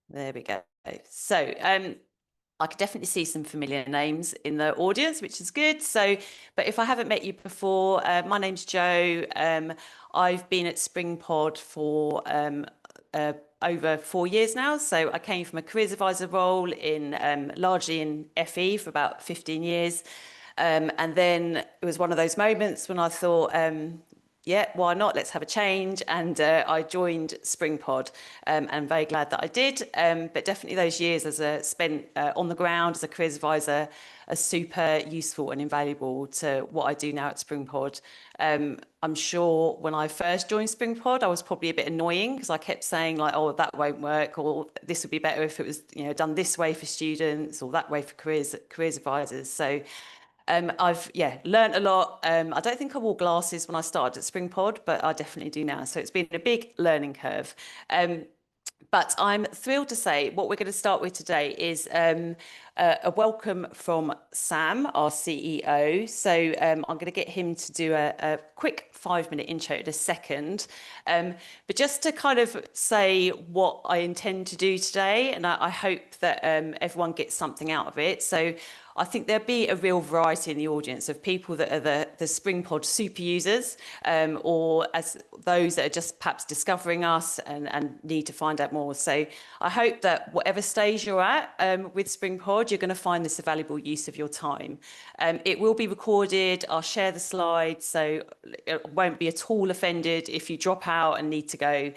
There we go. So I could definitely see some familiar names in the audience, which is good. So, but if I haven't met you before, my name's Jo. I've been at Springpod for over 4 years now. So I came from a careers advisor role in largely in FE for about 15 years. And then it was one of those moments when I thought, yeah, why not? Let's have a change. And I joined Springpod, and I'm very glad that I did. But definitely those years as a spent on the ground as a careers advisor are super useful and invaluable to what I do now at Springpod. I'm sure when I first joined Springpod, I was probably a bit annoying because I kept saying like, oh, that won't work, or this would be better if it was, done this way for students or that way for careers advisors. So I've learned a lot. I don't think I wore glasses when I started at Springpod, but I definitely do now. So it's been a big learning curve. But I'm thrilled to say what we're going to start with today is a welcome from Sam, our CEO. So I'm going to get him to do a quick 5-minute intro in a second. But just to kind of say what I intend to do today, and I hope that everyone gets something out of it. So I think there'll be a real variety in the audience of people that are the Springpod super users, or as those that are just perhaps discovering us and need to find out more. So I hope that whatever stage you're at with Springpod, you're going to find this a valuable use of your time. It will be recorded. I'll share the slides, so it won't be at all offended if you drop out and need to go.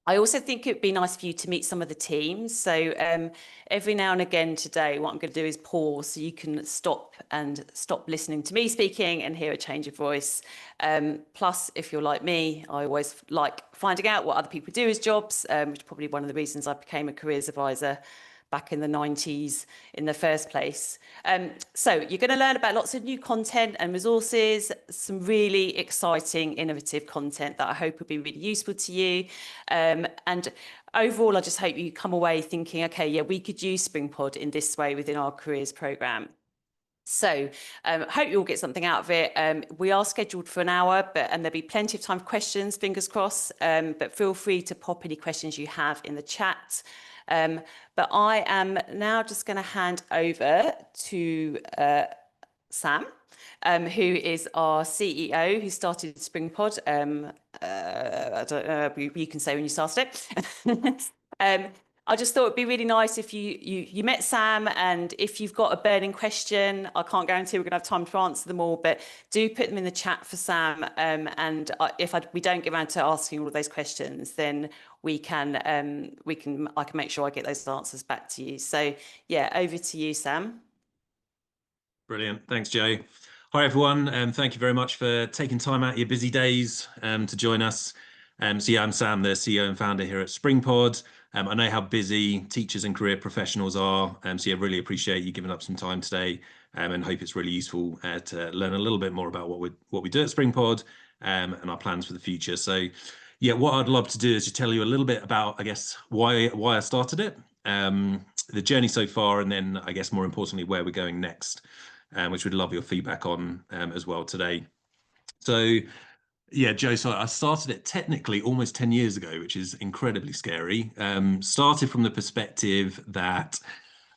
I also think it'd be nice for you to meet some of the teams. So every now and again today, what I'm going to do is pause so you can stop listening to me speaking and hear a change of voice. Plus, if you're like me, I always like finding out what other people do as jobs, which is probably one of the reasons I became a careers advisor back in the 90s in the first place. So you're going to learn about lots of new content and resources, some really exciting, innovative content that I hope will be really useful to you. And overall, I just hope you come away thinking, okay, yeah, we could use Springpod in this way within our careers programme. So hope you all get something out of it. We are scheduled for an hour, and there'll be plenty of time for questions, fingers crossed. But feel free to pop any questions you have in the chat. But I am now just going to hand over to Sam, who is our CEO, who started Springpod. I don't know, you can say when you started it. I just thought it'd be really nice if you met Sam, and if you've got a burning question, I can't guarantee we're going to have time to answer them all, but do put them in the chat for Sam. And if we don't get around to asking all of those questions, then I can make sure I get those answers back to you. So yeah, over to you, Sam. Brilliant. Thanks, Jo. Hi, everyone. Thank you very much for taking time out of your busy days to join us. So yeah, I'm Sam, the CEO and founder here at Springpod. I know how busy teachers and career professionals are. So yeah, really appreciate you giving up some time today, and hope it's really useful to learn a little bit more about what we do at Springpod and our plans for the future. So yeah, what I'd love to do is to tell you a little bit about, I guess, why I started it, the journey so far, and then I guess more importantly, where we're going next, which we'd love your feedback on as well today. So yeah, Jo, so I started it technically almost 10 years ago, which is incredibly scary. Started from the perspective that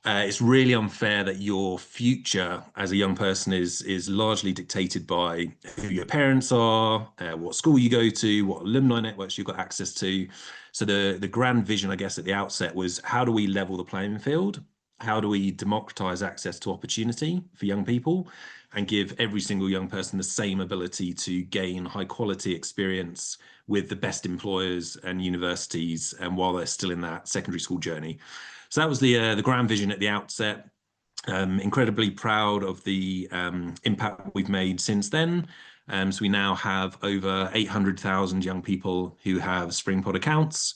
it's really unfair that your future as a young person is largely dictated by who your parents are, what school you go to, what alumni networks you've got access to. So the grand vision, I guess, at the outset was, how do we level the playing field? How do we democratize access to opportunity for young people and give every single young person the same ability to gain high quality experience with the best employers and universities, and while they're still in that secondary school journey? So that was the grand vision at the outset. Incredibly proud of the impact we've made since then. So we now have over 800,000 young people who have Springpod accounts.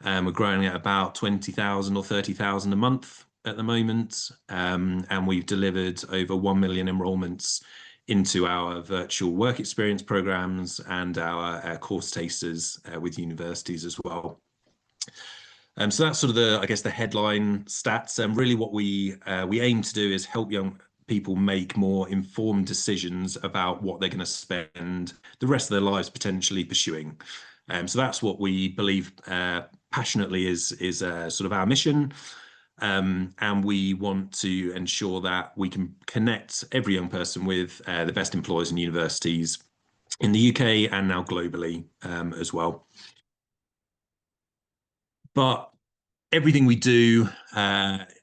We're growing at about 20,000 or 30,000 a month at the moment, and we've delivered over 1 million enrollments into our virtual work experience programs and our course tasters with universities as well. So that's sort of I guess the headline stats. And really what we aim to do is help young people make more informed decisions about what they're going to spend the rest of their lives potentially pursuing. So that's what we believe passionately is sort of our mission. And we want to ensure that we can connect every young person with the best employers and universities in the UK and now globally as well. But everything we do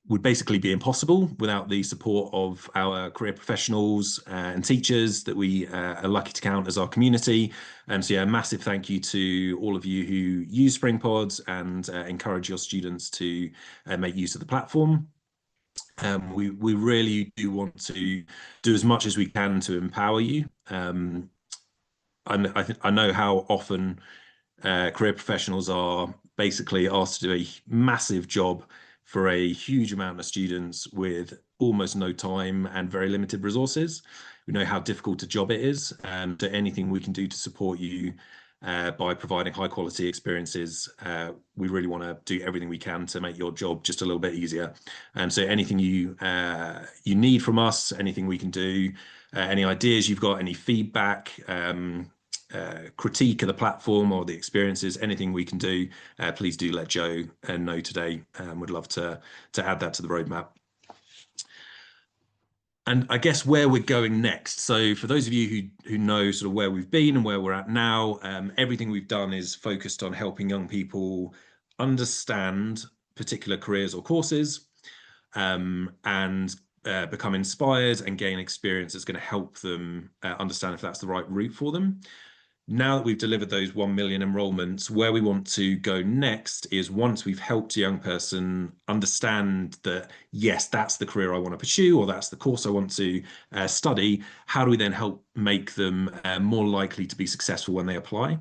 would basically be impossible without the support of our career professionals and teachers that we are lucky to count as our community. So yeah, a massive thank you to all of you who use Springpod and encourage your students to make use of the platform. We really do want to do as much as we can to empower you. I know how often career professionals are basically asked to do a massive job for a huge amount of students with almost no time and very limited resources. We know how difficult a job it is, and anything we can do to support you by providing high quality experiences, we really want to do everything we can to make your job just a little bit easier. And so anything you need from us, anything we can do, any ideas you've got, any feedback, critique of the platform or the experiences, anything we can do, please do let Joe know today. We'd love to add that to the roadmap. And I guess where we're going next. So for those of you who know sort of where we've been and where we're at now, everything we've done is focused on helping young people understand particular careers or courses, and become inspired and gain experience that's going to help them understand if that's the right route for them. Now that we've delivered those 1 million enrollments, where we want to go next is once we've helped a young person understand that, yes, that's the career I want to pursue, or that's the course I want to study, how do we then help make them more likely to be successful when they apply?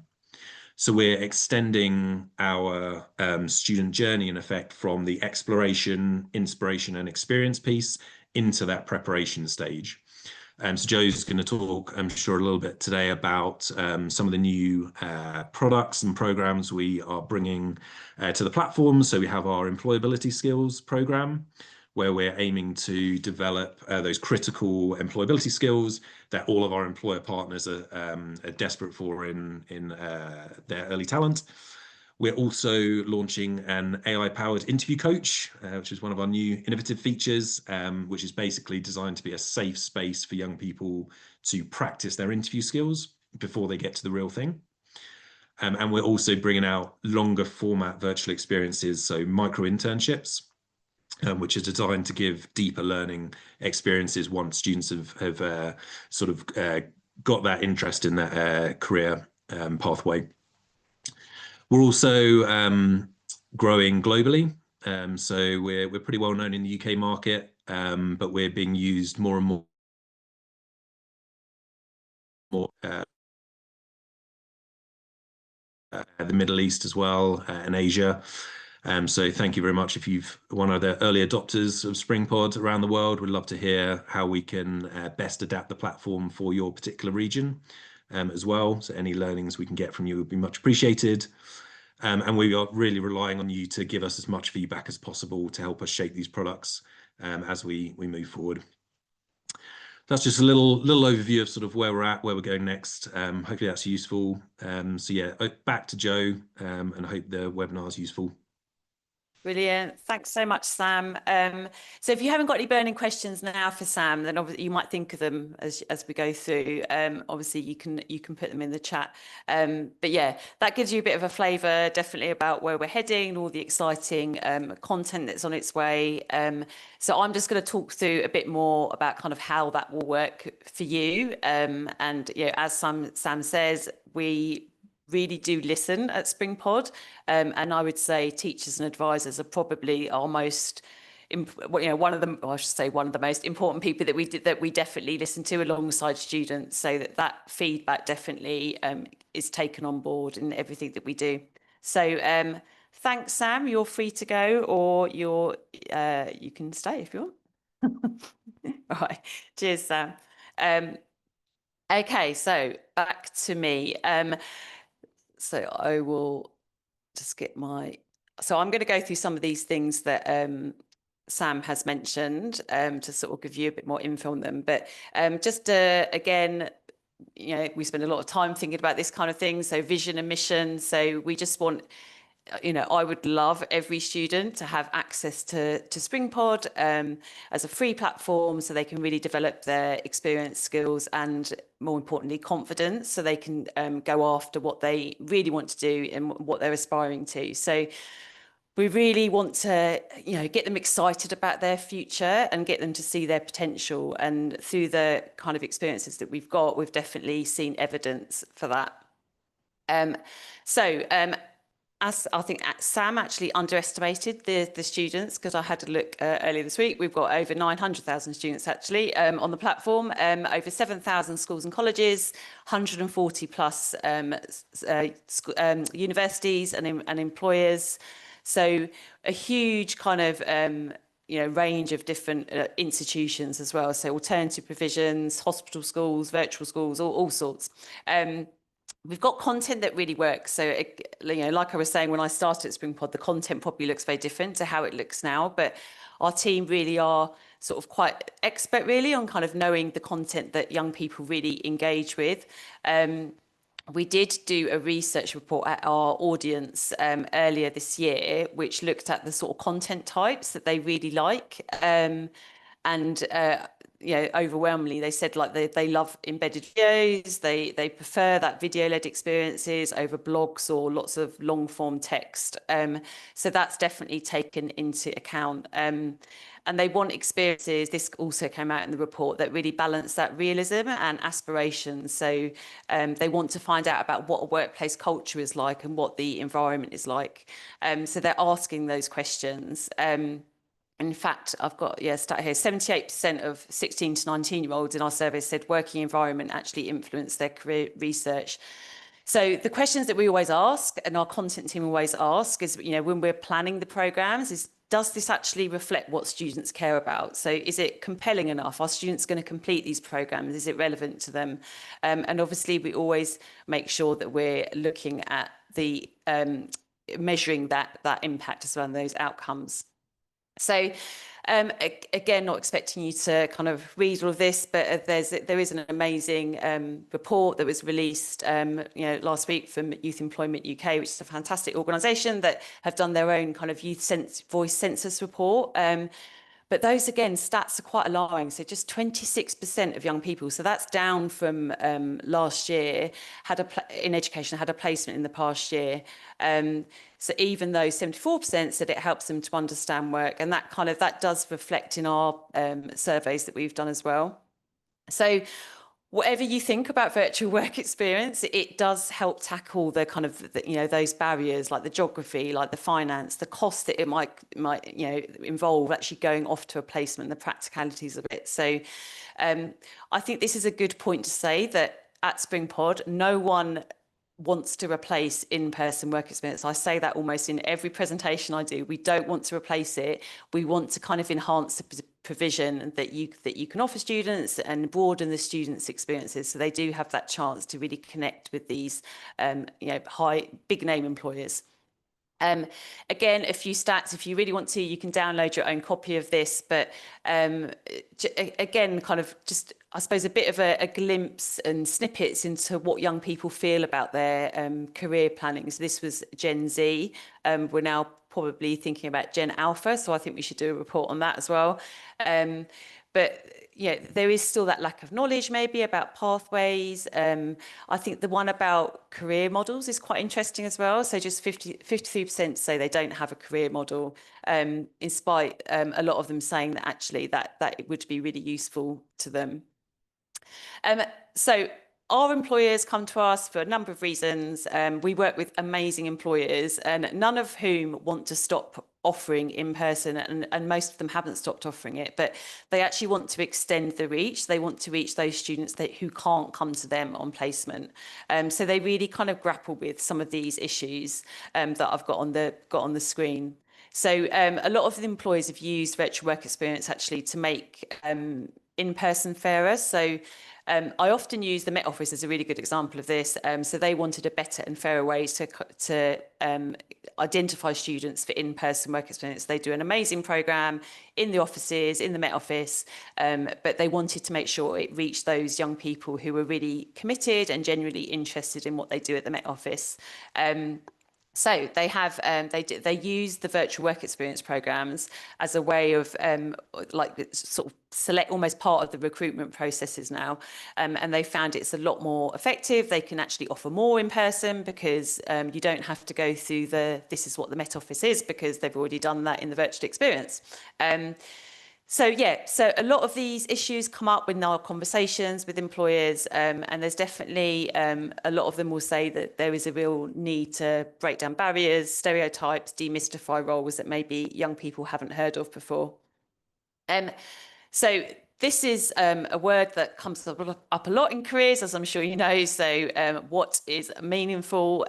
So we're extending our student journey, in effect, from the exploration, inspiration, and experience piece into that preparation stage. So Joe's going to talk, I'm sure, a little bit today about some of the new products and programs we are bringing to the platform. So we have our employability skills program, where we're aiming to develop those critical employability skills that all of our employer partners are desperate for in their early talent. We're also launching an AI-powered interview coach, which is one of our new innovative features, which is basically designed to be a safe space for young people to practice their interview skills before they get to the real thing. And we're also bringing out longer format virtual experiences, so micro internships, which are designed to give deeper learning experiences once students have sort of got that interest in that career pathway. We're also growing globally. So we're pretty well known in the UK market, but we're being used more and more the Middle East as well, and Asia. So thank you very much if you've one of the early adopters of Springpod around the world. We'd love to hear how we can best adapt the platform for your particular region as well. So any learnings we can get from you would be much appreciated. And we are really relying on you to give us as much feedback as possible to help us shape these products as we move forward. That's just a little overview of sort of where we're at, where we're going next. Hopefully that's useful. So yeah, back to Joe, and I hope the webinar is useful. Brilliant. Thanks so much, Sam. So if you haven't got any burning questions now for Sam, then obviously you might think of them as we go through. Obviously you can put them in the chat. But yeah, that gives you a bit of a flavour, definitely, about where we're heading and all the exciting content that's on its way. So I'm just going to talk through a bit more about kind of how that will work for you. And yeah, as Sam says, we really do listen at Springpod, and I would say teachers and advisors are probably our most, one of the, I should say, one of the most important people that we definitely listen to alongside students, so that feedback definitely is taken on board in everything that we do. So thanks, Sam. You're free to go, or you can stay if you want. All right. Cheers, Sam. Okay, so back to me. So I will just get so I'm going to go through some of these things that Sam has mentioned to sort of give you a bit more info on them. But just again, we spend a lot of time thinking about this kind of thing. So vision and mission. So we just want, I would love every student to have access to Springpod as a free platform so they can really develop their experience, skills, and more importantly, confidence, so they can go after what they really want to do and what they're aspiring to. So we really want to, get them excited about their future and get them to see their potential. And through the kind of experiences that we've got, we've definitely seen evidence for that. As I think Sam actually underestimated the students, because I had a look earlier this week. We've got over 900,000 students actually on the platform, over 7,000 schools and colleges, 140 plus universities and employers. So a huge kind of range of different institutions as well. So alternative provisions, hospital schools, virtual schools, all sorts. We've got content that really works. So, like I was saying, when I started at Springpod, the content probably looks very different to how it looks now. But our team really are sort of quite expert, really, on kind of knowing the content that young people really engage with. We did do a research report at our audience earlier this year, which looked at the sort of content types that they really like. Overwhelmingly, they said like they love embedded videos. They prefer that video-led experiences over blogs or lots of long-form text. So that's definitely taken into account. And they want experiences, this also came out in the report, that really balance that realism and aspiration. So they want to find out about what a workplace culture is like and what the environment is like. So they're asking those questions. In fact, I've got, stat here, 78% of 16 to 19-year-olds in our survey said working environment actually influenced their career research. So the questions that we always ask, and our content team always ask, is, when we're planning the programmes, is does this actually reflect what students care about? So is it compelling enough? Are students going to complete these programmes? Is it relevant to them? And obviously, we always make sure that we're looking at the measuring that impact as well, and those outcomes. So again, not expecting you to kind of read all of this, but there is an amazing report that was released last week from Youth Employment UK, which is a fantastic organisation that have done their own kind of voice census report. But those, again, stats are quite alarming. So just 26% of young people, so that's down from last year, in education, had a placement in the past year. So even though 74% said it helps them to understand work, and that does reflect in our surveys that we've done as well. So whatever you think about virtual work experience, it does help tackle the kind of, those barriers, like the geography, like the finance, the cost that it might involve actually going off to a placement, the practicalities of it. So I think this is a good point to say that at Springpod, no one wants to replace in-person work experience. I say that almost in every presentation I do. We don't want to replace it. We want to kind of enhance the provision that you can offer students and broaden the students' experiences, so they do have that chance to really connect with these big name employers. Again, a few stats. If you really want to, you can download your own copy of this. But again, kind of just, I suppose, a bit of a glimpse and snippets into what young people feel about their career planning. So this was Gen Z. We're now probably thinking about Gen Alpha, so I think we should do a report on that as well. But there is still that lack of knowledge maybe about pathways. I think the one about career models is quite interesting as well. So just 53% say they don't have a career model, in spite a lot of them saying that actually that it would be really useful to them. So our employers come to us for a number of reasons. We work with amazing employers, and none of whom want to stop offering in person, and most of them haven't stopped offering it, but they actually want to extend the reach. They want to reach those students who can't come to them on placement. So they really kind of grapple with some of these issues that I've got on the screen. So a lot of the employers have used virtual work experience actually to make in-person fairer. So I often use the Met Office as a really good example of this. So they wanted a better and fairer way to identify students for in-person work experience. They do an amazing programme in the offices, in the Met Office, but they wanted to make sure it reached those young people who were really committed and genuinely interested in what they do at the Met Office. So they have they use the virtual work experience programs as a way of like sort of select almost part of the recruitment processes now, and they found it's a lot more effective. They can actually offer more in person because you don't have to go through this is what the Met Office is, because they've already done that in the virtual experience. So yeah, so a lot of these issues come up in our conversations with employers, and there's definitely a lot of them will say that there is a real need to break down barriers, stereotypes, demystify roles that maybe young people haven't heard of before. So this is a word that comes up a lot in careers, as I'm sure you know. So what is meaningful?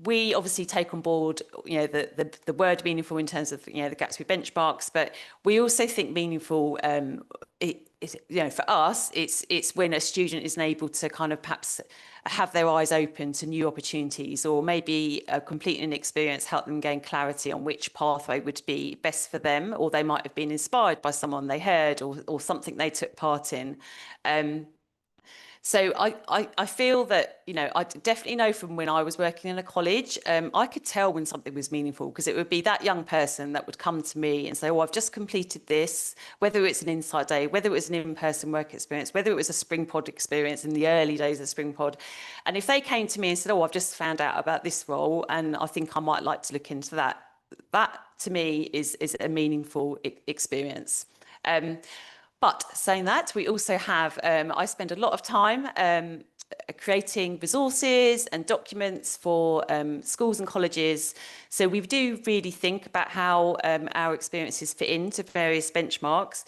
We obviously take on board, the word meaningful in terms of, the Gatsby benchmarks, but we also think meaningful, for us, it's when a student is able to kind of perhaps have their eyes open to new opportunities, or maybe completing an experience help them gain clarity on which pathway would be best for them, or they might have been inspired by someone they heard, or something they took part in. So I feel that, I definitely know from when I was working in a college, I could tell when something was meaningful, because it would be that young person that would come to me and say, oh, I've just completed this, whether it's an Insight Day, whether it was an in-person work experience, whether it was a Springpod experience in the early days of Springpod. And if they came to me and said, oh, I've just found out about this role and I think I might like to look into that, that to me is a meaningful experience. But saying that, we also have, I spend a lot of time creating resources and documents for schools and colleges. So we do really think about how our experiences fit into various benchmarks.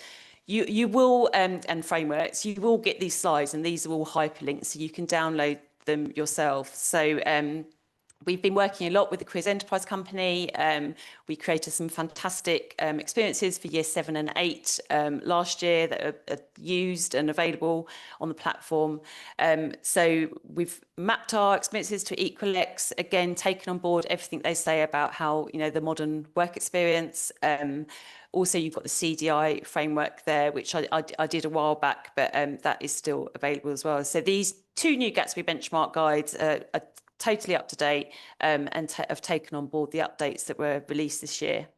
You will, and frameworks, you will get these slides, and these are all hyperlinks, so you can download them yourself. So we've been working a lot with the Careers Enterprise Company. We created some fantastic experiences for year 7 and 8 last year that are used and available on the platform. So we've mapped our experiences to Equalex, again, taken on board everything they say about how, the modern work experience. Also, you've got the CDI framework there, which I did a while back, but that is still available as well. So these 2 new Gatsby benchmark guides are totally up to date, and have taken on board the updates that were released this year.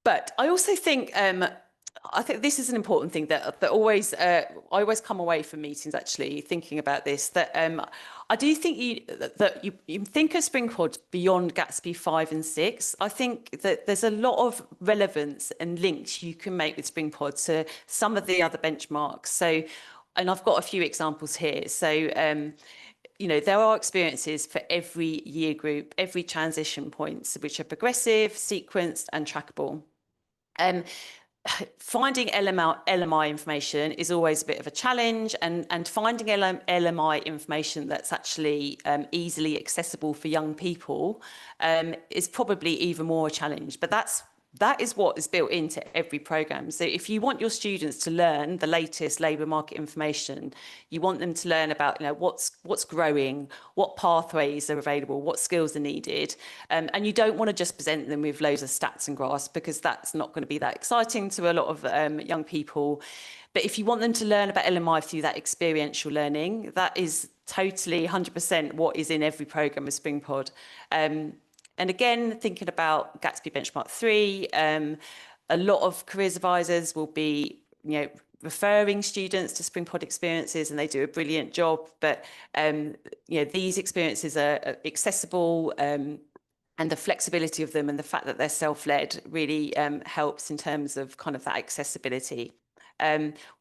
But I also think this is an important thing that always I always come away from meetings actually thinking about this, that I do think you think of Springpod beyond Gatsby 5 and 6. I think that there's a lot of relevance and links you can make with Springpod to some of the other benchmarks. So, and I've got a few examples here. So there are experiences for every year group, every transition points, which are progressive, sequenced and trackable. Finding LMI information is always a bit of a challenge, and finding LMI information that's actually easily accessible for young people is probably even more a challenge. But that is what is built into every program. So if you want your students to learn the latest labour market information, you want them to learn about what's growing, what pathways are available, what skills are needed, and you don't want to just present them with loads of stats and graphs, because that's not going to be that exciting to a lot of young people. But if you want them to learn about LMI through that experiential learning, that is totally 100% what is in every programme with Springpod. And again, thinking about Gatsby Benchmark 3, a lot of careers advisors will be, referring students to Springpod experiences, and they do a brilliant job. But, these experiences are accessible, and the flexibility of them and the fact that they're self-led really helps in terms of kind of that accessibility.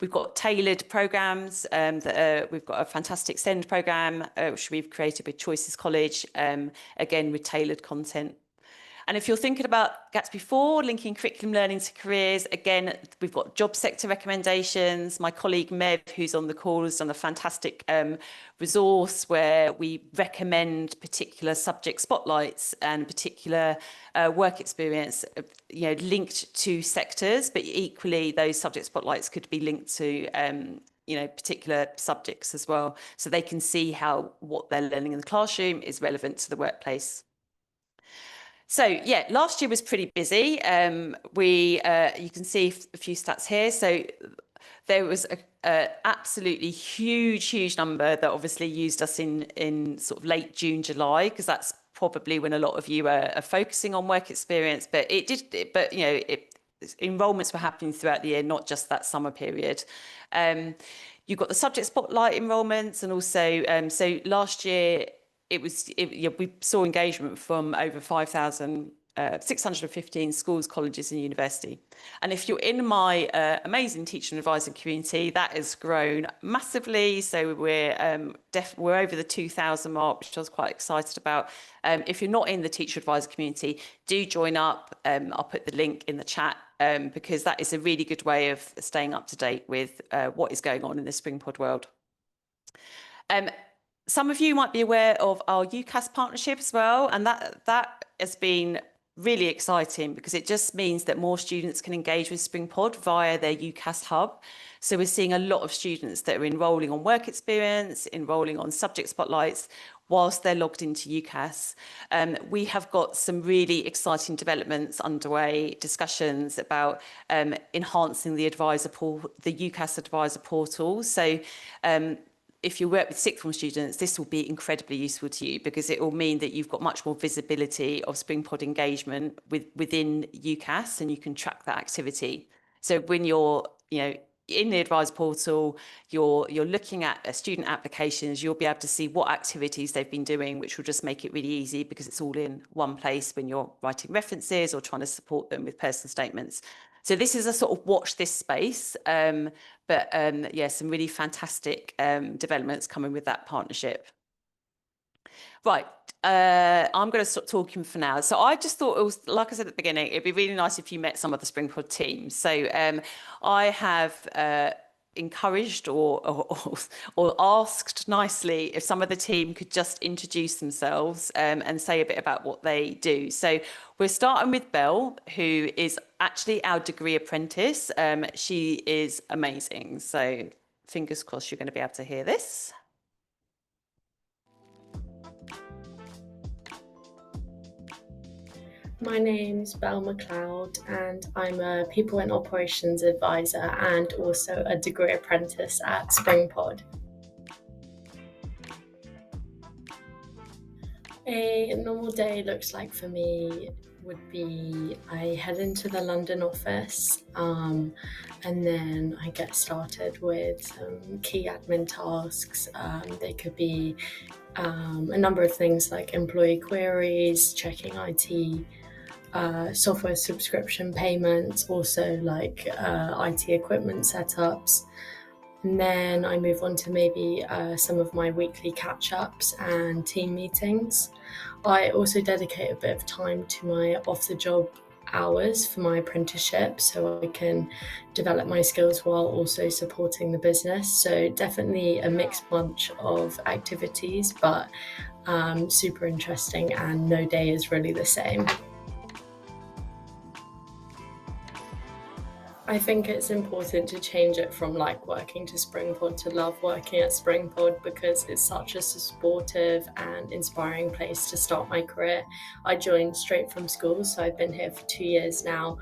We've got tailored programs we've got a fantastic SEND program which we've created with Choices College, again with tailored content. And if you're thinking about Gatsby 4, linking curriculum learning to careers, again, we've got job sector recommendations. My colleague Mev, who's on the call, has done a fantastic resource where we recommend particular subject spotlights and particular work experience, linked to sectors, but equally those subject spotlights could be linked to particular subjects as well, so they can see how what they're learning in the classroom is relevant to the workplace. So yeah, last year was pretty busy. You can see a few stats here. So there was a absolutely huge number that obviously used us in sort of late June, July, because that's probably when a lot of you are focusing on work experience. But enrollments were happening throughout the year, not just that summer period. You've got the subject spotlight enrollments, and also so last year we saw engagement from over 5,615 schools, colleges and university. And if you're in my amazing teacher and advisor community, that has grown massively. So we're over the 2,000 mark, which I was quite excited about. If you're not in the teacher advisor community, do join up. I'll put the link in the chat because that is a really good way of staying up to date with what is going on in the Springpod world. Some of you might be aware of our UCAS partnership as well, and that has been really exciting because it just means that more students can engage with Springpod via their UCAS hub. So we're seeing a lot of students that are enrolling on work experience, enrolling on subject spotlights, whilst they're logged into UCAS. We have got some really exciting developments underway, discussions about enhancing the UCAS advisor portal. So if you work with sixth form students, this will be incredibly useful to you because it will mean that you've got much more visibility of Springpod engagement within UCAS, and you can track that activity. So when you're, in the advisor portal, you're looking at student applications, you'll be able to see what activities they've been doing, which will just make it really easy because it's all in one place when you're writing references or trying to support them with personal statements. So this is a sort of watch this space, but some really fantastic developments coming with that partnership. Right, I'm going to stop talking for now. So I just thought it was, like I said at the beginning, it'd be really nice if you met some of the Springpod team. So I have encouraged or asked nicely if some of the team could just introduce themselves and say a bit about what they do. So we're starting with Belle, who is actually our degree apprentice. She is amazing. So fingers crossed you're going to be able to hear this. My name's Belle McLeod and I'm a People and Operations Advisor and also a degree apprentice at Springpod. A normal day looks like for me would be I head into the London office and then I get started with some key admin tasks. They could be a number of things like employee queries, checking IT, software subscription payments, also like IT equipment setups. And then I move on to maybe some of my weekly catch-ups and team meetings. I also dedicate a bit of time to my off-the-job hours for my apprenticeship so I can develop my skills while also supporting the business. So definitely a mixed bunch of activities, but super interesting, and no day is really the same. I think it's important to change it from like working to Springpod to love working at Springpod because it's such a supportive and inspiring place to start my career. I joined straight from school, so I've been here for 2 years now,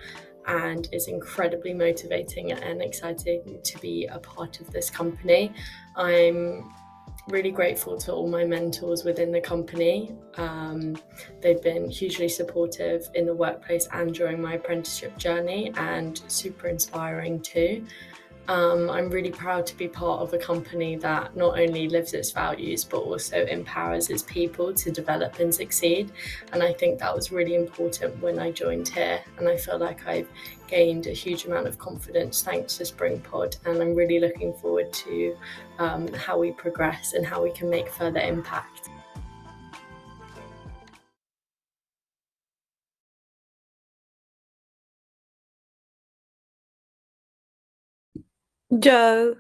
and it's incredibly motivating and exciting to be a part of this company. I'm really grateful to all my mentors within the company. They've been hugely supportive in the workplace and during my apprenticeship journey, and super inspiring too. I'm really proud to be part of a company that not only lives its values but also empowers its people to develop and succeed, and I think that was really important when I joined here, and I feel like I've gained a huge amount of confidence thanks to Springpod, and I'm really looking forward to how we progress and how we can make further impact. Joe,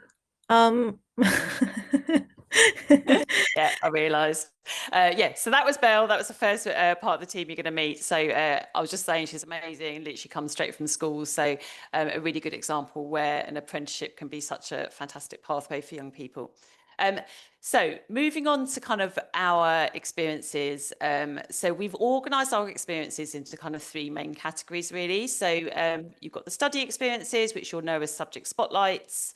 Yeah, I realised. Yeah, so that was Belle. That was the first part of the team you're going to meet. So I was just saying she's amazing, literally comes straight from school. So a really good example where an apprenticeship can be such a fantastic pathway for young people. So moving on to kind of our experiences. So we've organised our experiences into kind of three main categories, really. So you've got the study experiences, which you'll know as subject spotlights.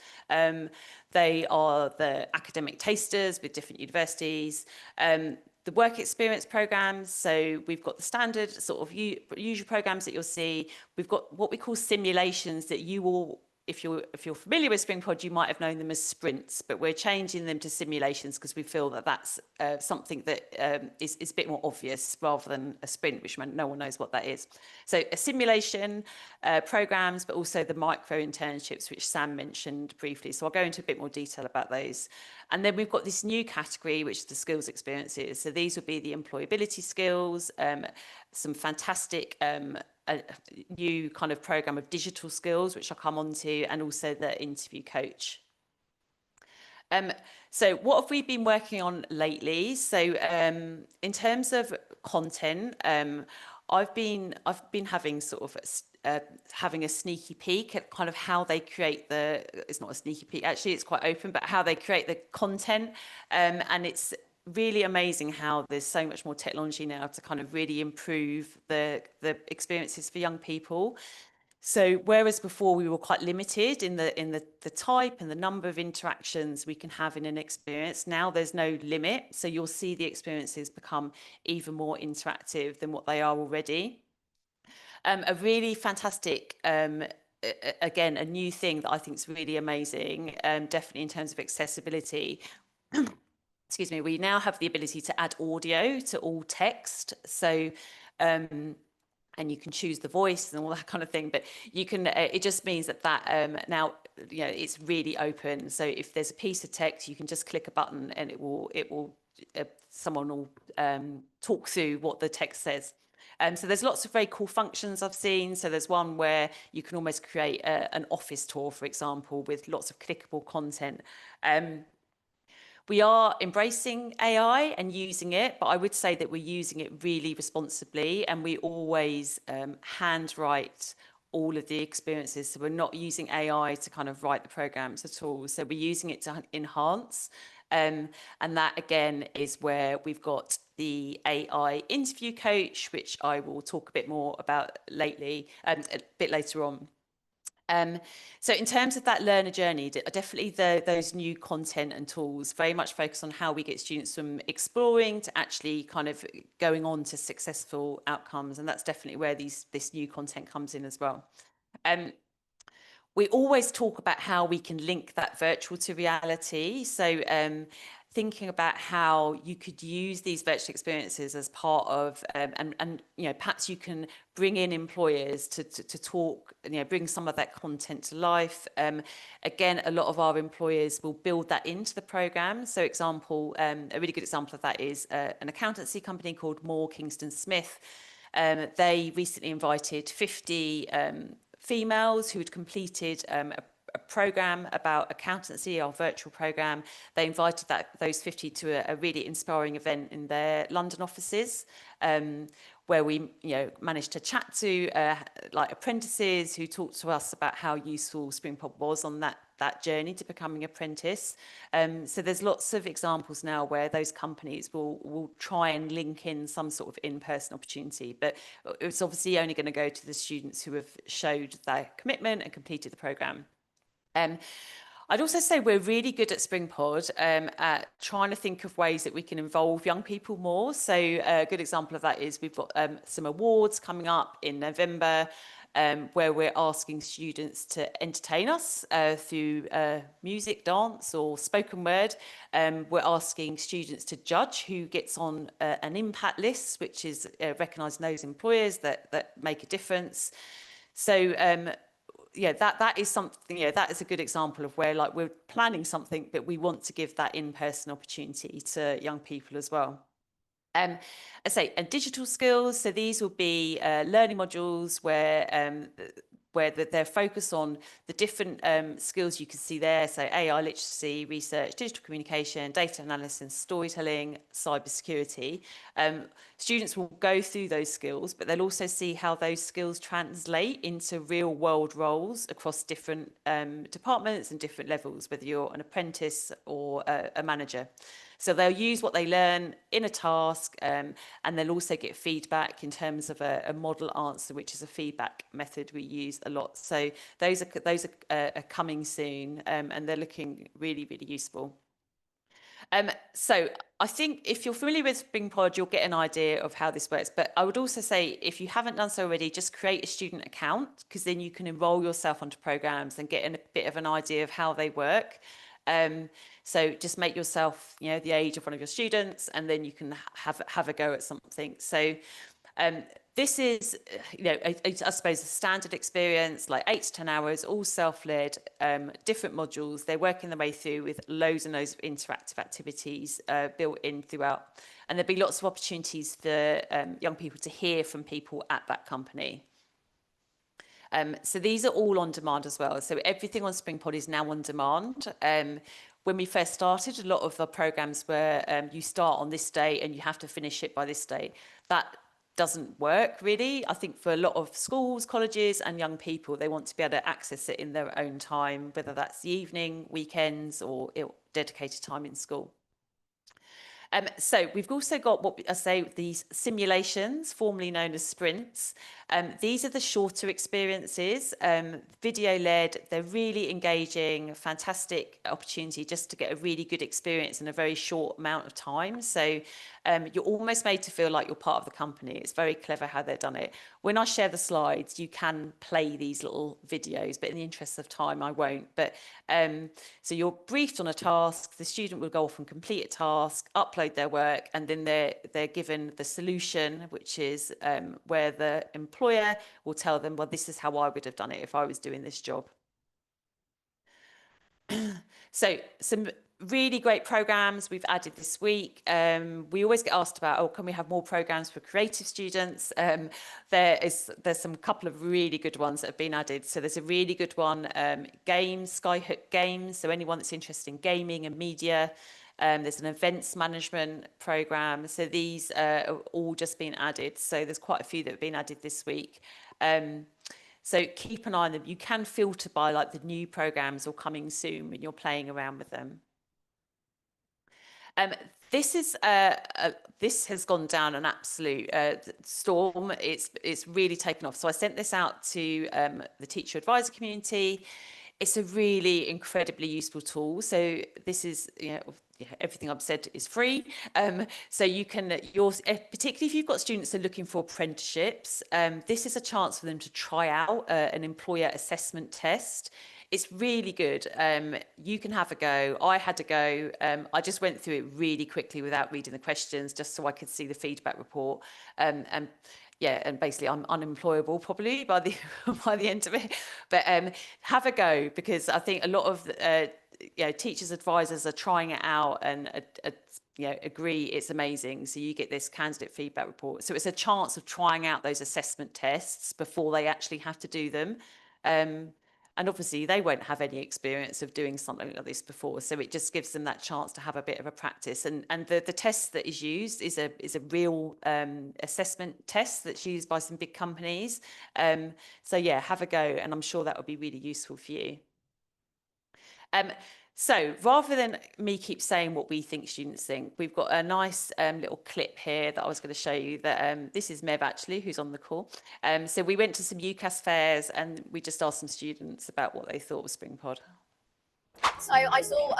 They are the academic tasters with different universities. The work experience programs, so we've got the standard sort of usual programs that you'll see. We've got what we call simulations that you will, if you're familiar with Springpod, you might have known them as sprints, but we're changing them to simulations because we feel that that's something that is a bit more obvious rather than a sprint, which no one knows what that is. So a simulation programs, but also the micro internships, which Sam mentioned briefly. So I'll go into a bit more detail about those. And then we've got this new category, which is the skills experiences. So these will be the employability skills, some fantastic a new kind of program of digital skills, which I'll come on to, and also the interview coach. So what have we been working on lately? So in terms of content, I've been having sort of having a sneaky peek at kind of how they create it's not a sneaky peek, actually, it's quite open, but how they create the content. And it's really amazing how there's so much more technology now to kind of really improve the experiences for young people. So whereas before we were quite limited in the type and the number of interactions we can have in an experience, now there's no limit. So you'll see the experiences become even more interactive than what they are already. A really fantastic, again, a new thing that I think is really amazing, definitely in terms of accessibility. Excuse me, we now have the ability to add audio to all text. So, and you can choose the voice and all that kind of thing, but you can, it just means that now, you know, it's really open. So if there's a piece of text, you can just click a button and someone will talk through what the text says. So there's lots of very cool functions I've seen. So there's one where you can almost create an office tour, for example, with lots of clickable content. We are embracing AI and using it, but I would say that we're using it really responsibly, and we always handwrite all of the experiences. So we're not using AI to kind of write the programs at all. So we're using it to enhance. And that, again, is where we've got the AI interview coach, which I will talk a bit more about a bit later on. So in terms of that learner journey, definitely those new content and tools very much focus on how we get students from exploring to actually kind of going on to successful outcomes. And that's definitely where this new content comes in as well. We always talk about how we can link that virtual to reality. So thinking about how you could use these virtual experiences as part of, and you know, perhaps you can bring in employers to talk, you know, bring some of that content to life. Again, a lot of our employers will build that into the program. So example, a really good example of that is an accountancy company called Moore Kingston Smith. They recently invited 50 females who had completed a program about accountancy, our virtual program. They invited those 50 to a really inspiring event in their London offices, where we managed to chat to like apprentices who talked to us about how useful Springpod was on that journey to becoming apprentice. So there's lots of examples now where those companies will try and link in some sort of in-person opportunity, but it's obviously only going to go to the students who have showed their commitment and completed the program. I'd also say we're really good at Springpod at trying to think of ways that we can involve young people more. So a good example of that is we've got some awards coming up in November where we're asking students to entertain us through music, dance or spoken word. We're asking students to judge who gets on an impact list, which is recognising those employers that make a difference. So yeah, that is something, that is a good example of where like we're planning something, but we want to give that in-person opportunity to young people as well. I say, and digital skills. So these will be learning modules where where they're focused on the different skills you can see there. So AI literacy, research, digital communication, data analysis, storytelling, cybersecurity. Students will go through those skills, but they'll also see how those skills translate into real world roles across different departments and different levels, whether you're an apprentice or a manager. So they'll use what they learn in a task, and they'll also get feedback in terms of a model answer, which is a feedback method we use a lot. So those are coming soon, and they're looking really, really useful. So I think if you're familiar with Springpod, you'll get an idea of how this works. But I would also say, if you haven't done so already, just create a student account, because then you can enroll yourself onto programs and get a bit of an idea of how they work. So just make yourself, the age of one of your students, and then you can have a go at something. So this is, I suppose, a standard experience, like 8 to 10 hours, all self-led, different modules. They're working their way through with loads and loads of interactive activities built in throughout. And there'll be lots of opportunities for young people to hear from people at that company. So these are all on demand as well. So everything on Springpod is now on demand. When we first started, a lot of the programs were you start on this date and you have to finish it by this date. That doesn't work really. I think for a lot of schools, colleges and young people, they want to be able to access it in their own time, whether that's the evening, weekends or dedicated time in school. So we've also got what I say, these simulations, formerly known as sprints. These are the shorter experiences, video-led. They're really engaging, fantastic opportunity just to get a really good experience in a very short amount of time. So you're almost made to feel like you're part of the company. It's very clever how they've done it. When I share the slides, you can play these little videos, but in the interest of time, I won't. But so you're briefed on a task, the student will go off and complete a task, upload their work, and then they're given the solution, which is where the employer will tell them, well, this is how I would have done it if I was doing this job. So some really great programs we've added this week. We always get asked about, can we have more programs for creative students? There's some couple of really good ones that have been added. So there's a really good one, games, Skyhook Games. So anyone that's interested in gaming and media. There's an events management program. So these are all just been added. So there's quite a few that have been added this week. So keep an eye on them. You can filter by like the new programs or coming soon when you're playing around with them. This has gone down an absolute storm. It's really taken off. So I sent this out to the teacher advisor community. It's a really incredibly useful tool. So this is, everything I've said is free. So you can, particularly if you've got students that are looking for apprenticeships, this is a chance for them to try out an employer assessment test. It's really good. You can have a go. I had a go. I just went through it really quickly without reading the questions, just so I could see the feedback report. And basically I'm unemployable probably by the end of it. But have a go, because I think a lot of teachers, advisors are trying it out and agree it's amazing. So you get this candidate feedback report. So it's a chance of trying out those assessment tests before they actually have to do them. And obviously they won't have any experience of doing something like this before. So it just gives them that chance to have a bit of a practice. And the test that is used is a real assessment test that's used by some big companies. So yeah, have a go, and I'm sure that will be really useful for you. So rather than me keep saying what we think students think, we've got a nice little clip here that I was going to show you. That this is Mev actually, who's on the call. So we went to some UCAS fairs and we just asked some students about what they thought was Springpod. So I saw,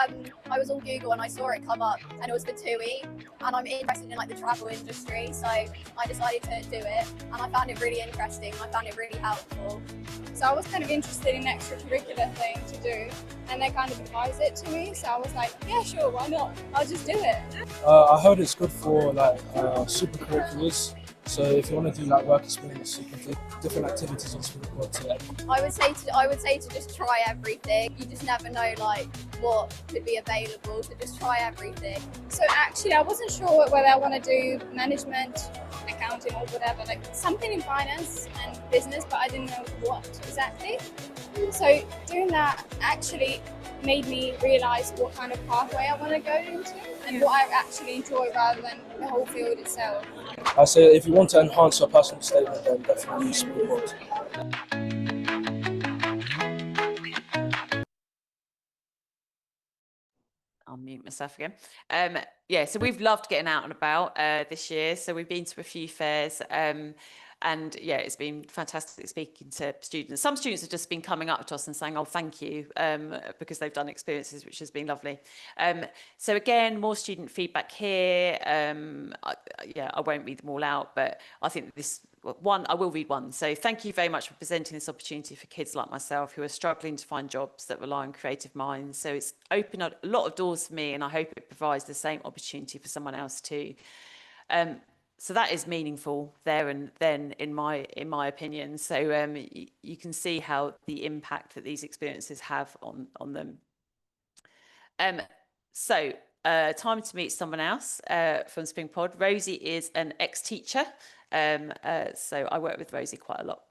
I was on Google and I saw it come up, and it was for TUI, and I'm interested in like the travel industry, so I decided to do it, and I found it really interesting. I found it really helpful. So I was kind of interested in an extracurricular thing to do, and they kind of advised it to me, so I was like, yeah, sure, why not? I'll just do it. I heard it's good for like super curriculars. So if you want to do like work experience, you can do different activities on Springpod too. I would say to just try everything. You just never know like what could be available, so just try everything. So actually I wasn't sure whether I want to do management, accounting, accounting or whatever, like something in finance and business, but I didn't know what exactly. So doing that actually made me realise what kind of pathway I want to go into and what I actually enjoy rather than the whole field itself. I say if you want to enhance your personal statement, then definitely use Springpod. I'll mute myself again. Yeah, so we've loved getting out and about this year. So we've been to a few fairs, and yeah, it's been fantastic speaking to students. Some students have just been coming up to us and saying, "Oh, thank you," because they've done experiences, which has been lovely. So again, more student feedback here. Yeah, I won't read them all out, but I think this one, I will read one. So thank you very much for presenting this opportunity for kids like myself who are struggling to find jobs that rely on creative minds. So it's opened up a lot of doors for me, and I hope it provides the same opportunity for someone else too. So that is meaningful there and then, in my opinion. So you can see how the impact that these experiences have on them. So time to meet someone else from Springpod. Rosie is an ex-teacher. So I work with Rosie quite a lot.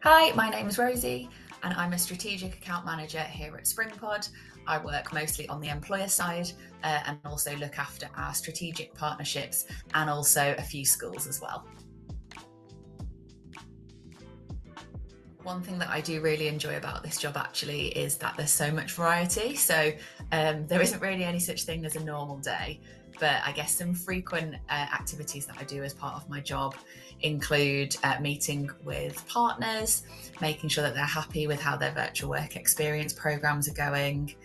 Hi, my name is Rosie and I'm a strategic account manager here at Springpod. I work mostly on the employer side and also look after our strategic partnerships and also a few schools as well. One thing that I do really enjoy about this job actually is that there's so much variety. So there isn't really any such thing as a normal day, but I guess some frequent activities that I do as part of my job include meeting with partners, making sure that they're happy with how their virtual work experience programs are going,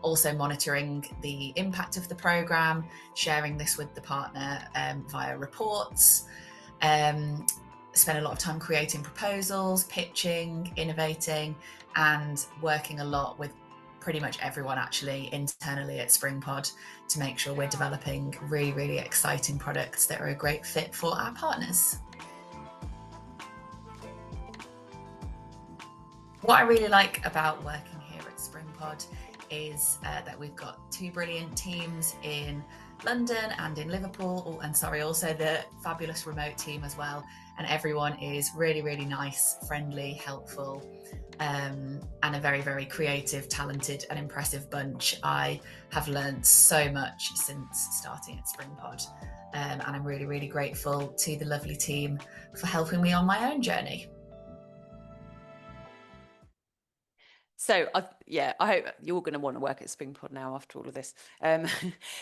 also monitoring the impact of the program, sharing this with the partner via reports, spend a lot of time creating proposals, pitching, innovating, and working a lot with pretty much everyone actually internally at Springpod to make sure we're developing really, really exciting products that are a great fit for our partners. What I really like about working here at Springpod is that we've got two brilliant teams in London and in Liverpool, and also the fabulous remote team as well. And everyone is really, really nice, friendly, helpful, and a very, very creative, talented and impressive bunch. I have learned so much since starting at Springpod, and I'm really, really grateful to the lovely team for helping me on my own journey. So yeah, I hope you're going to want to work at Springpod now after all of this.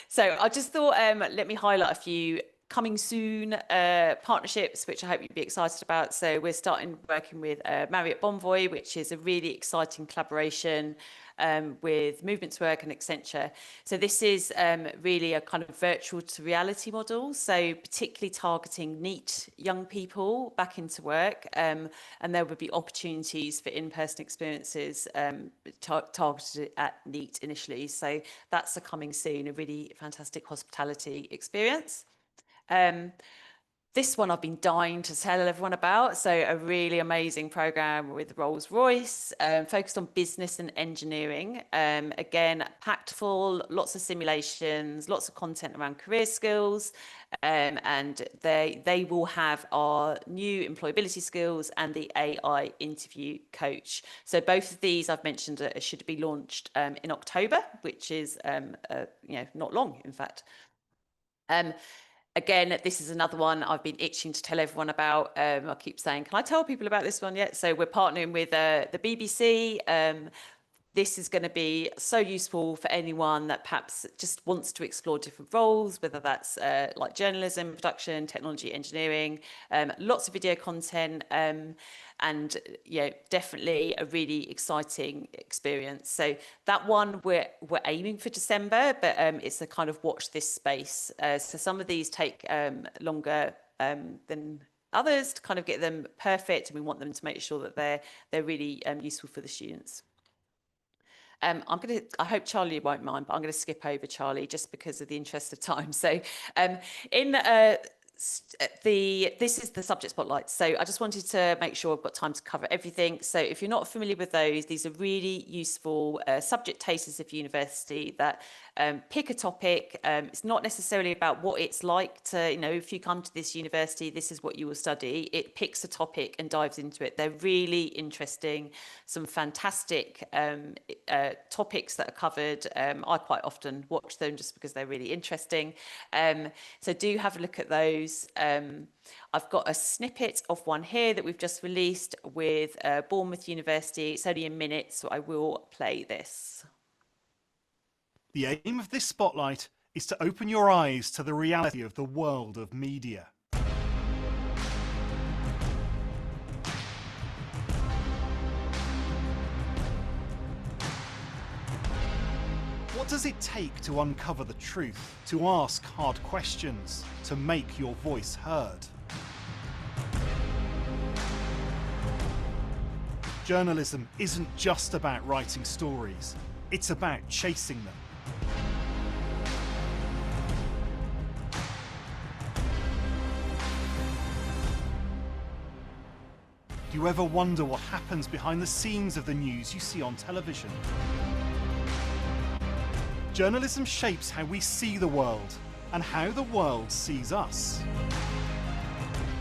So I just thought, let me highlight a few coming soon partnerships, which I hope you'd be excited about. So we're starting working with Marriott Bonvoy, which is a really exciting collaboration with Movement to Work and Accenture. So this is really a kind of virtual to reality model, so particularly targeting NEET young people back into work, and there would be opportunities for in-person experiences targeted at NEET initially. So that's a coming soon, a really fantastic hospitality experience. This one I've been dying to tell everyone about. So a really amazing program with Rolls-Royce, focused on business and engineering. Again, packed full, lots of simulations, lots of content around career skills. And they will have our new employability skills and the AI interview coach. So both of these I've mentioned should be launched in October, which is not long, in fact. Again, this is another one I've been itching to tell everyone about. I keep saying, can I tell people about this one yet? So we're partnering with the BBC. This is going to be so useful for anyone that perhaps just wants to explore different roles, whether that's like journalism, production, technology, engineering, lots of video content, and definitely a really exciting experience. So that one we're aiming for December, but it's a kind of watch this space. So some of these take longer than others to kind of get them perfect, and we want them to make sure that they're really useful for the students. I hope Charlie won't mind, but I'm going to skip over Charlie just because of the interest of time. So in this is the subject spotlight. So I just wanted to make sure I've got time to cover everything. So if you're not familiar with those, these are really useful subject tasters of university that pick a topic. It's not necessarily about what it's like to, if you come to this university, this is what you will study. It picks a topic and dives into it. They're really interesting, some fantastic topics that are covered. I quite often watch them just because they're really interesting. So do have a look at those. I've got a snippet of one here that we've just released with Bournemouth University. It's only a minute, so I will play this. The aim of this spotlight is to open your eyes to the reality of the world of media. What does it take to uncover the truth, to ask hard questions, to make your voice heard? Journalism isn't just about writing stories, it's about chasing them. Do you ever wonder what happens behind the scenes of the news you see on television? Journalism shapes how we see the world and how the world sees us.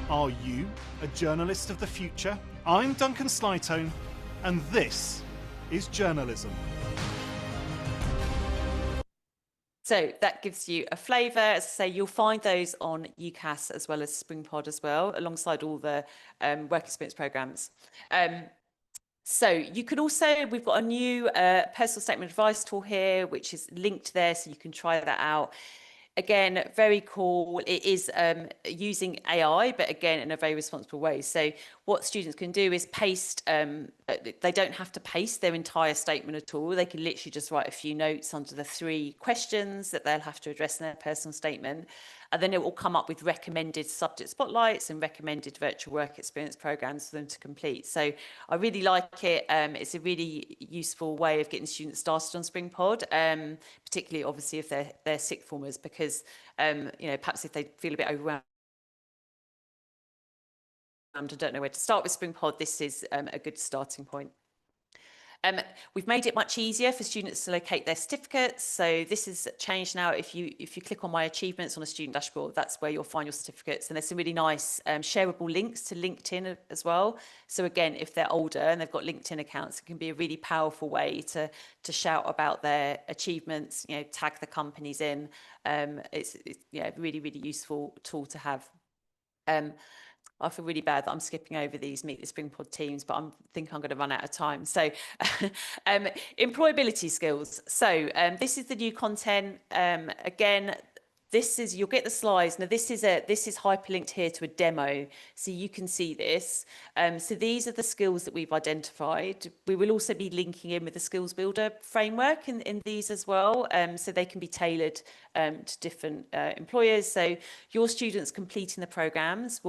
Are you a journalist of the future? I'm Duncan Slytone, and this is Journalism. So that gives you a flavour. As I say, you'll find those on UCAS as well as Springpod as well, alongside all the work experience programmes. So you can also, we've got a new personal statement advice tool here, which is linked there, so you can try that out. Again, very cool. It is using AI, but again, in a very responsible way. So what students can do is paste, they don't have to paste their entire statement at all. They can literally just write a few notes under the 3 questions that they'll have to address in their personal statement. And then it will come up with recommended subject spotlights and recommended virtual work experience programs for them to complete. So I really like it. It's a really useful way of getting students started on Springpod, particularly obviously if they're sixth formers, because perhaps if they feel a bit overwhelmed and don't know where to start with Springpod, this is a good starting point. We've made it much easier for students to locate their certificates. So this is changed now. If you click on my achievements on a student dashboard, that's where you'll find your certificates. And there's some really nice shareable links to LinkedIn as well. So again, if they're older and they've got LinkedIn accounts, it can be a really powerful way to shout about their achievements, tag the companies in. It's a really, really useful tool to have. I feel really bad that I'm skipping over these Meet the Springpod teams, but I think I'm going to run out of time. So employability skills. So this is the new content. Again, you'll get the slides. Now this is hyperlinked here to a demo, so you can see this. So these are the skills that we've identified. We will also be linking in with the skills builder framework in these as well, so they can be tailored to different employers. So your students completing the programs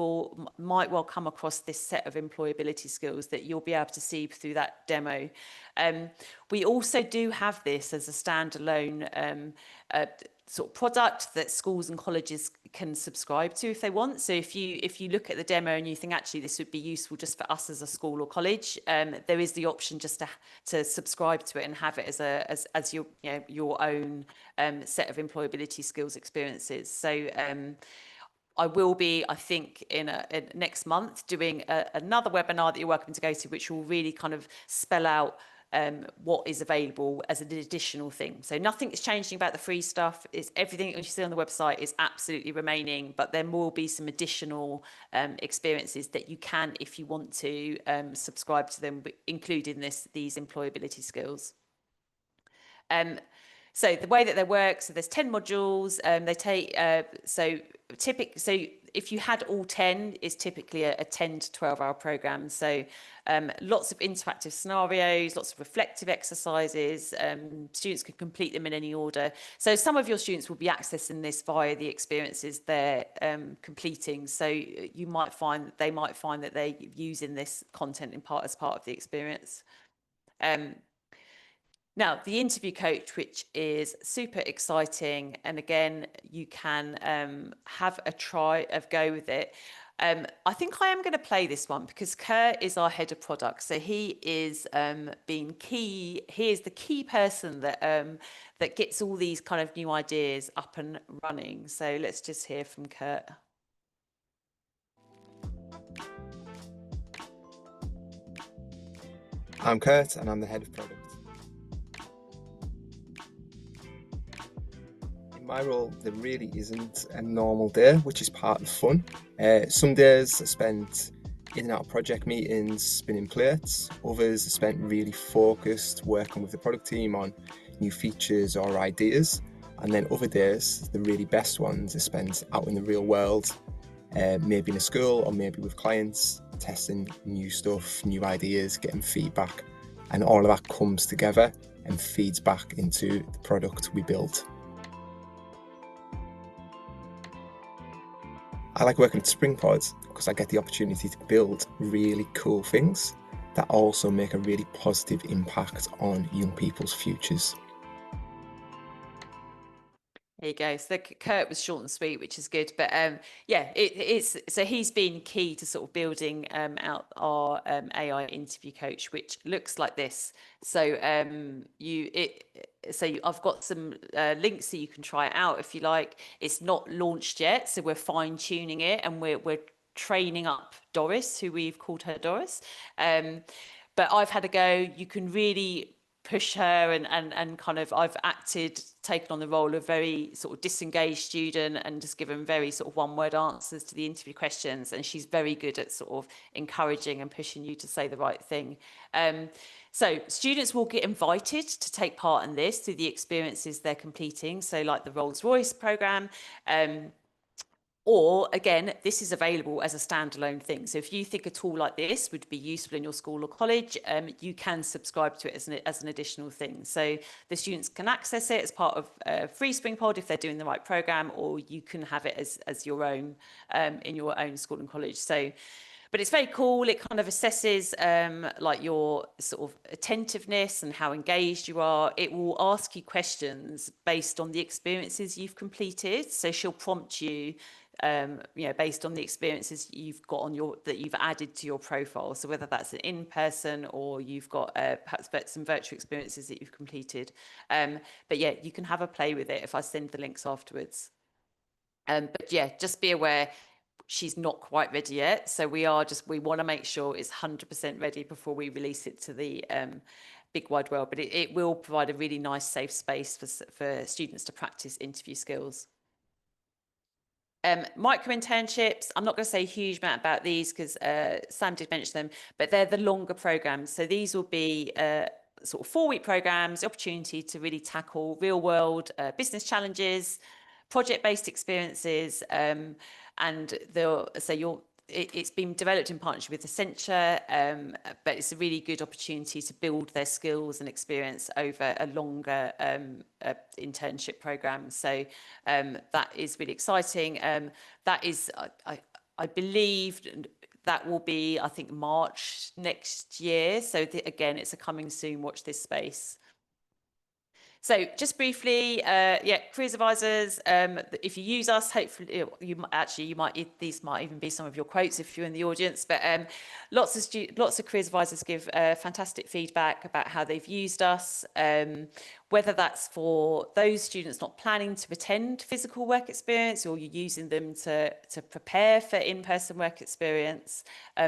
might well come across this set of employability skills that you'll be able to see through that demo. We also do have this as a standalone sort of product that schools and colleges can subscribe to if they want. So if you look at the demo and you think actually this would be useful just for us as a school or college, there is the option just to subscribe to it and have it as your own set of employability skills experiences. So I will be, I think, in next month doing another webinar that you're welcome to go to, which will really kind of spell out what is available as an additional thing. So nothing is changing about the free stuff. It's everything you see on the website is absolutely remaining, but there will be some additional experiences that you can, if you want to, subscribe to them, including these employability skills. So the way that they work, so there's 10 modules. They take so if you had all 10, it's typically a 10 to 12-hour program. So lots of interactive scenarios, lots of reflective exercises. Students can complete them in any order. So some of your students will be accessing this via the experiences they're completing. So they might find that they're using this content as part of the experience. Now, the interview coach, which is super exciting, and again, you can have a try of go with it. I think I am going to play this one because Kurt is our head of product, so he is being key. He is the key person that that gets all these kind of new ideas up and running. So let's just hear from Kurt. I'm Kurt and I'm the head of product. In my role, there really isn't a normal day, which is part of the fun. Some days are spent in and out of project meetings, spinning plates. Others are spent really focused, working with the product team on new features or ideas. And then other days, the really best ones are spent out in the real world, maybe in a school or maybe with clients, testing new stuff, new ideas, getting feedback. And all of that comes together and feeds back into the product we built. I like working at Springpod because I get the opportunity to build really cool things that also make a really positive impact on young people's futures. There you go. So Kurt was short and sweet, which is good. But yeah, it is. So he's been key to sort of building out our AI interview coach, which looks like this. So I've got some links so you can try it out if you like. It's not launched yet, so we're fine tuning it, and we're training up Doris, who we've called her Doris. But I've had a go. You can really push her and kind of I've taken on the role of very sort of disengaged student and just given very sort of one-word answers to the interview questions, and she's very good at sort of encouraging and pushing you to say the right thing. So students will get invited to take part in this through the experiences they're completing, so like the Rolls-Royce programme. Or again, this is available as a standalone thing. So if you think a tool like this would be useful in your school or college, you can subscribe to it as an additional thing. So the students can access it as part of free Springpod if they're doing the right program, or you can have it as your own in your own school and college. So, but it's very cool. It kind of assesses like your sort of attentiveness and how engaged you are. It will ask you questions based on the experiences you've completed. So she'll prompt you based on the experiences you've got that you've added to your profile. So whether that's an in-person or you've got perhaps some virtual experiences that you've completed. But yeah, you can have a play with it if I send the links afterwards. But yeah, just be aware she's not quite ready yet. So we want to make sure it's 100% ready before we release it to the big wide world. But it will provide a really nice safe space for students to practice interview skills. Micro internships, I'm not going to say a huge amount about these because Sam did mention them, but they're the longer programs. So these will be sort of 4-week programs, the opportunity to really tackle real world business challenges, project-based experiences, and it's been developed in partnership with Accenture, but it's a really good opportunity to build their skills and experience over a longer internship program. So that is really exciting. That is, I believe, that will be, I think, March next year. So again, it's a coming soon. Watch this space. So just briefly, careers advisors, if you use us, hopefully these might even be some of your quotes if you're in the audience, but lots of careers advisors give fantastic feedback about how they've used us, whether that's for those students not planning to attend physical work experience, or you're using them to prepare for in-person work experience,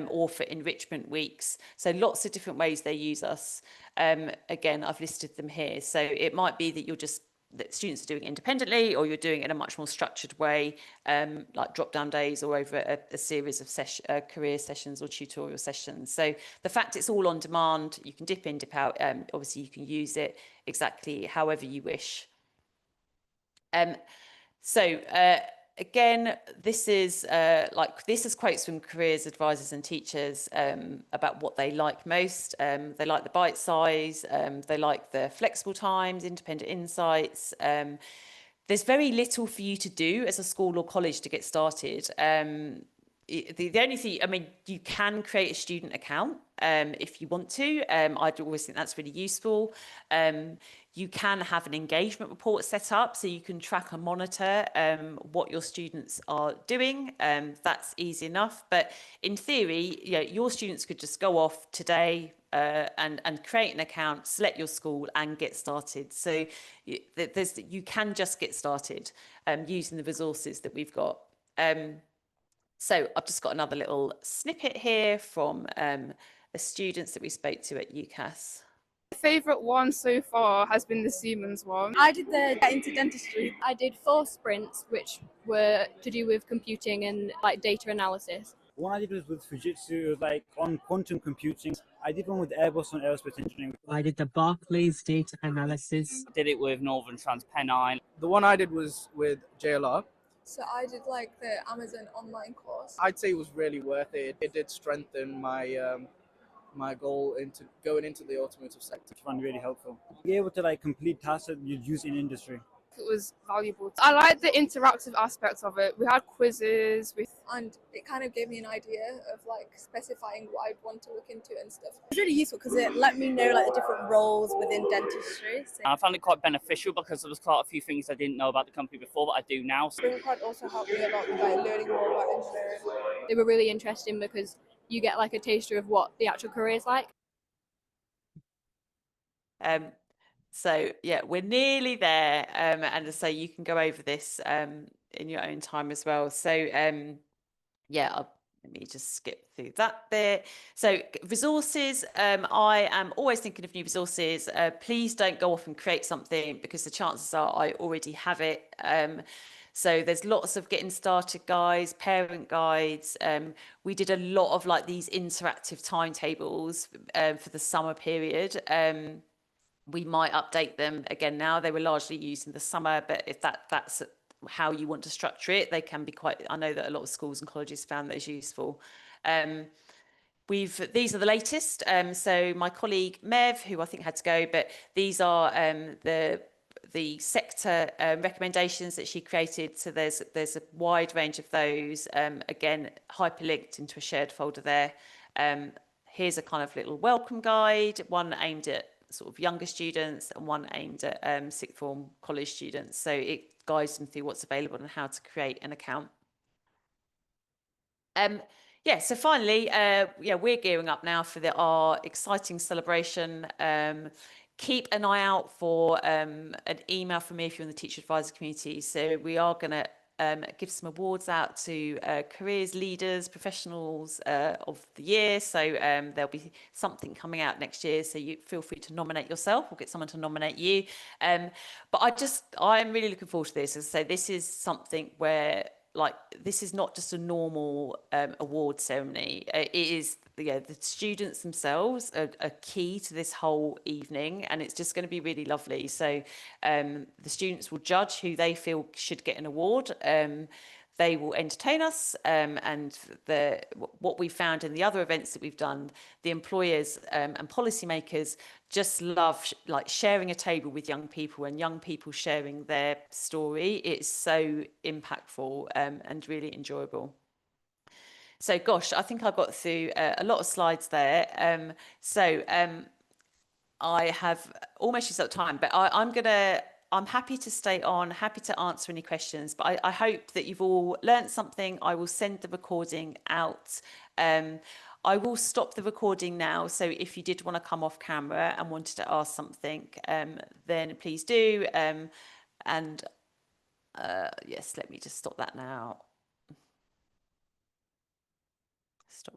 or for enrichment weeks. So lots of different ways they use us. Again, I've listed them here. So it might be that students are doing it independently, or you're doing it in a much more structured way, like drop-down days or over a series of career sessions or tutorial sessions. So the fact it's all on demand, you can dip in, dip out. Obviously, you can use it exactly however you wish. Again, this is quotes from careers advisors and teachers about what they like most. They like the bite size, they like the flexible times, independent insights. There's very little for you to do as a school or college to get started. the only thing, I mean, you can create a student account if you want to. I'd always think that's really useful. You can have an engagement report set up so you can track and monitor what your students are doing. That's easy enough. But in theory, your students could just go off today and create an account, select your school and get started. So you can just get started using the resources that we've got. So I've just got another little snippet here from the students that we spoke to at UCAS. My favourite one so far has been the Siemens one. I did the Get Into Dentistry. I did 4 sprints, which were to do with computing and like data analysis. One I did was with Fujitsu, it was like on quantum computing. I did one with Airbus on aerospace engineering. I did the Barclays data analysis. I did it with Northern TransPennine. The one I did was with JLR. So I did like the Amazon online course. I'd say it was really worth it. It did strengthen my my goal into going into the automotive sector. It's really helpful. Be able to like complete tasks that you'd use in industry. It was valuable. I like the interactive aspects of it. We had quizzes, and it kind of gave me an idea of like specifying what I'd want to look into and stuff. It was really useful because it let me know like the different roles within dentistry. So. I found it quite beneficial because there was quite a few things I didn't know about the company before that I do now. Springpod also helped me a lot with like learning more about engineering. They were really interesting because you get like a taster of what the actual career is like. So yeah, we're nearly there, and so you can go over this in your own time as well. So yeah, let me just skip through that bit. So resources, I am always thinking of new resources. Please don't go off and create something because the chances are I already have it. So there's lots of getting started guides, parent guides. We did a lot of like these interactive timetables for the summer period. We might update them again now. They were largely used in the summer, but if that's how you want to structure it, they can be quite, I know that a lot of schools and colleges found those useful. These are the latest. So my colleague Mev, who I think had to go, but these are the sector recommendations that she created. So there's a wide range of those. Again, hyperlinked into a shared folder there. Here's a kind of little welcome guide, one aimed at sort of younger students and one aimed at sixth form college students. So it guides them through what's available and how to create an account. Yeah, so finally, yeah, we're gearing up now for our exciting celebration. Keep an eye out for an email from me if you're in the teacher advisor community. So we are going to give some awards out to careers leaders, professionals of the year. So there'll be something coming out next year. So you feel free to nominate yourself or get someone to nominate you. But I'm really looking forward to this. As I say, this is something where this is not just a normal award ceremony. It is, the students themselves are key to this whole evening, and it's just going to be really lovely. So the students will judge who they feel should get an award. They will entertain us, and what we found in the other events that we've done, the employers and policymakers just love sharing a table with young people and young people sharing their story. It's so impactful and really enjoyable. So gosh, I think I got through a lot of slides there. I have almost used up time, but I'm happy to stay on, happy to answer any questions, but I hope that you've all learned something. I will send the recording out. I will stop the recording now. So if you did want to come off camera and wanted to ask something, then please do. Yes, let me just stop that now.